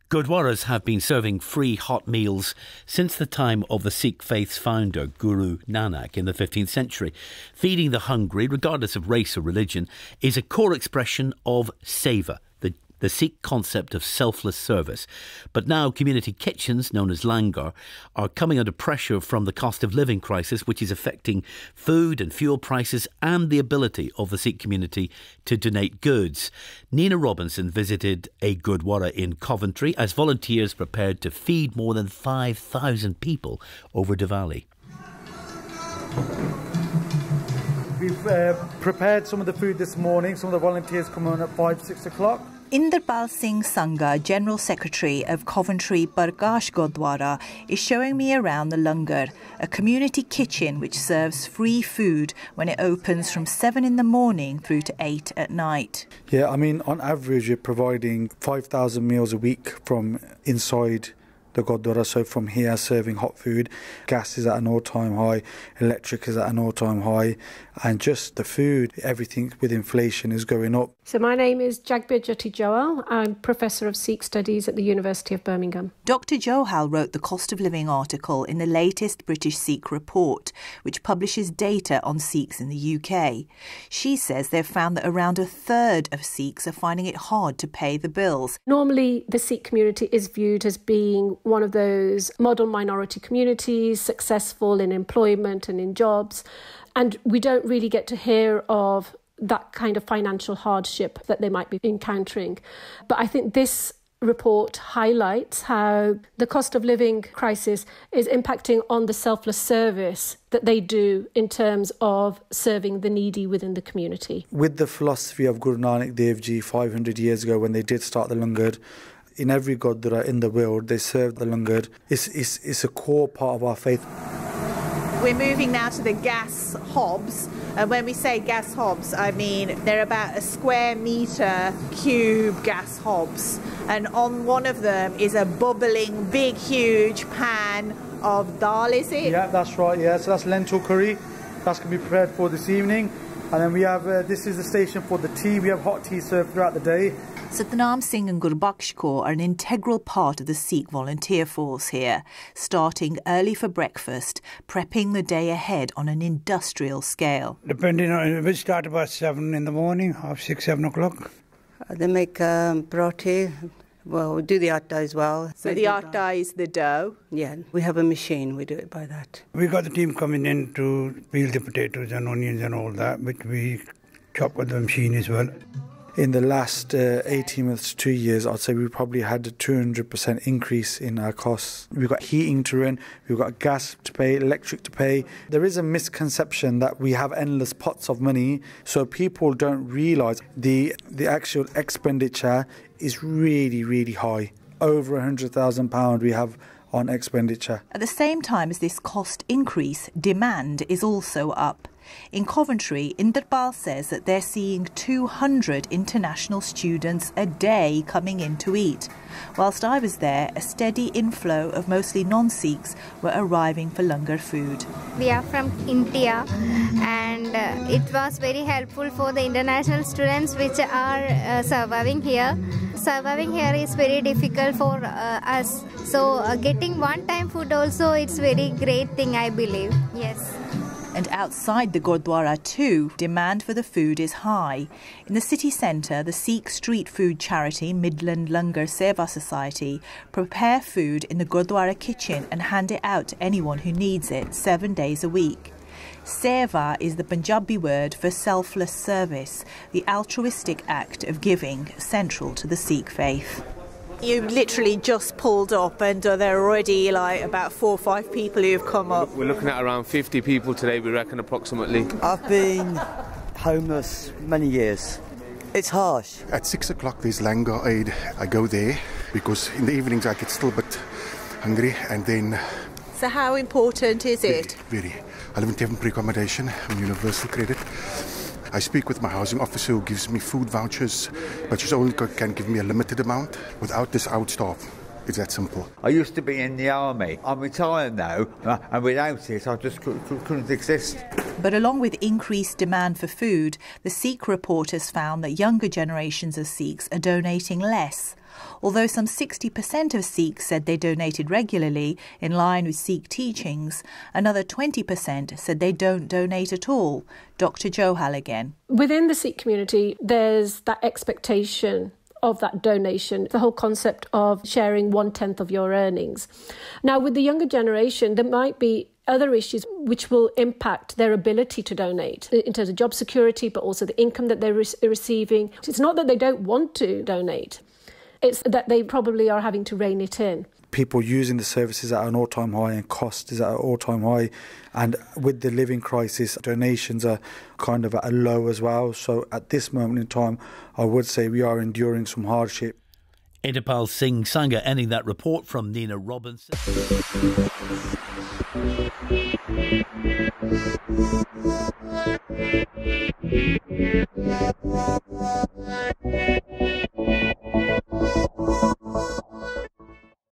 Gurdwaras have been serving free hot meals since the time of the Sikh faith's founder, Guru Nanak, in the 15th century. Feeding the hungry, regardless of race or religion, is a core expression of seva, the Sikh concept of selfless service. But now community kitchens, known as langar, are coming under pressure from the cost of living crisis, which is affecting food and fuel prices and the ability of the Sikh community to donate goods. Nina Robinson visited a Gurdwara in Coventry as volunteers prepared to feed more than 5,000 people over Diwali. We've prepared some of the food this morning. Some of the volunteers come on at 5-6 o'clock. Inderpal Singh Sangha, General Secretary of Coventry Parkash Gurdwara, is showing me around the langar, a community kitchen which serves free food when it opens from 7 in the morning through to 8 at night. Yeah, I mean, on average, you're providing 5,000 meals a week from inside the Gurdwara, so from here serving hot food. Gas is at an all-time high, electric is at an all-time high, and just the food, everything with inflation is going up. So my name is Jagbir Jyoti Johal. I'm Professor of Sikh Studies at the University of Birmingham. Dr Johal wrote the cost of living article in the latest British Sikh Report, which publishes data on Sikhs in the UK. She says they've found that around a third of Sikhs are finding it hard to pay the bills. Normally, the Sikh community is viewed as being one of those model minority communities, successful in employment and in jobs, and we don't really get to hear of that kind of financial hardship that they might be encountering. But I think this report highlights how the cost of living crisis is impacting on the selfless service that they do in terms of serving the needy within the community. With the philosophy of Guru Nanak Dev Ji 500 years ago, when they did start the langar, in every Gurdwara in the world, they serve the langar. It's a core part of our faith. We're moving now to the gas hobs. And when we say gas hobs, I mean they're about a square metre cube gas hobs. And on one of them is a bubbling, big, huge pan of dal, is it? Yeah, that's right, yeah. So that's lentil curry. That's going to be prepared for this evening. And then we have, this is the station for the tea. We have hot tea served throughout the day. Satnam Singh and Gurbaksh Kaur are an integral part of the Sikh volunteer force here, starting early for breakfast, prepping the day ahead on an industrial scale. Depending on, we start about 7 in the morning, half 6, 7 o'clock. They make parothe. Well, we do the atta as well. So the atta is the dough? Yeah, we have a machine, we do it by that. We got the team coming in to peel the potatoes and onions and all that, which we chop with the machine as well. In the last 18 months to 2 years, I'd say we probably had a 200% increase in our costs. We've got heating to run, we've got gas to pay, electric to pay. There is a misconception that we have endless pots of money, so people don't realise the actual expenditure is really, really high. Over £100,000 we have on expenditure. At the same time as this cost increase, demand is also up. In Coventry, Inderpal says that they're seeing 200 international students a day coming in to eat. Whilst I was there, a steady inflow of mostly non-Sikhs were arriving for langar food. We are from India, and it was very helpful for the international students which are surviving here. Surviving here is very difficult for us. So getting one-time food also, it's very great thing, I believe. Yes. And outside the Gurdwara too, demand for the food is high. In the city centre, the Sikh street food charity Midland Langar Seva Society prepare food in the Gurdwara kitchen and hand it out to anyone who needs it 7 days a week. Seva is the Punjabi word for selfless service, the altruistic act of giving central to the Sikh faith. You literally just pulled up and there are already like about 4 or 5 people who have come up. We're looking at around 50 people today, we reckon, approximately. I've been homeless many years. It's harsh. At 6 o'clock there's langar aid. I go there because in the evenings I get still a bit hungry, and then... So how important is it? Very. I live in temporary accommodation on universal credit. I speak with my housing officer who gives me food vouchers, but she only can give me a limited amount. Without this, I would starve. It's that simple. I used to be in the army. I'm retired now, and without it, I just couldn't exist. But along with increased demand for food, the Sikh Report has found that younger generations of Sikhs are donating less. Although some 60% of Sikhs said they donated regularly, in line with Sikh teachings, another 20% said they don't donate at all. Dr. Johal again. Within the Sikh community, there's that expectation of that donation, the whole concept of sharing 1/10 of your earnings. Now, with the younger generation, there might be other issues which will impact their ability to donate in terms of job security, but also the income that they're receiving. It's not that they don't want to donate, it's that they probably are having to rein it in. People using the services at an all-time high and cost is at an all-time high, and with the living crisis, donations are kind of at a low as well. So at this moment in time, I would say we are enduring some hardship. Indipal Singh Sangha ending that report from Nina Robinson.